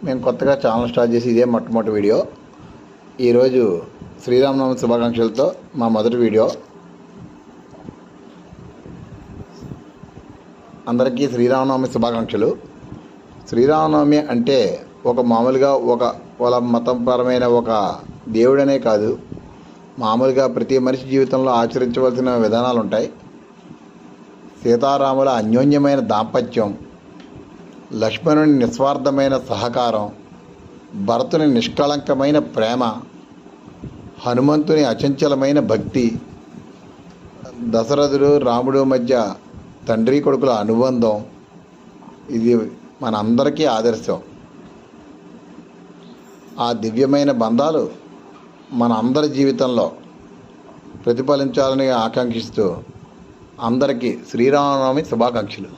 మేము కొత్తగా channel start చేసి ఇదే మొట్టమొదటి వీడియో. ఈరోజు శ్రీరామనవమి శుభాకాంక్షలతో మా మొదటి వీడియో. అందరికీ శ్రీరామనవమి శుభాకాంక్షలు. శ్రీరామనవమి అంటే మామూలుగా వాళ్ళ మతపరమైన ఒక దేవుడనే కాదు, మామూలుగా ప్రతి మనిషి జీవితంలో ఆచరించవలసిన విధానాలు ఉంటాయి. సీతారాముల అన్యోన్యమైన దాంపత్యం, లక్ష్మణుని నిస్వార్థమైన సహకారం, భరతుని నిష్కళంకమైన ప్రేమ, హనుమంతుని అచంచలమైన భక్తి, దశరథుడు రాముడు మధ్య తండ్రి కొడుకుల అనుబంధం, ఇది మన అందరికీ ఆదర్శం. ఆ దివ్యమైన బంధాలు మన అందరి జీవితంలో ప్రతిఫలించాలని ఆకాంక్షిస్తూ అందరికీ శ్రీరామనవమి శుభాకాంక్షలు.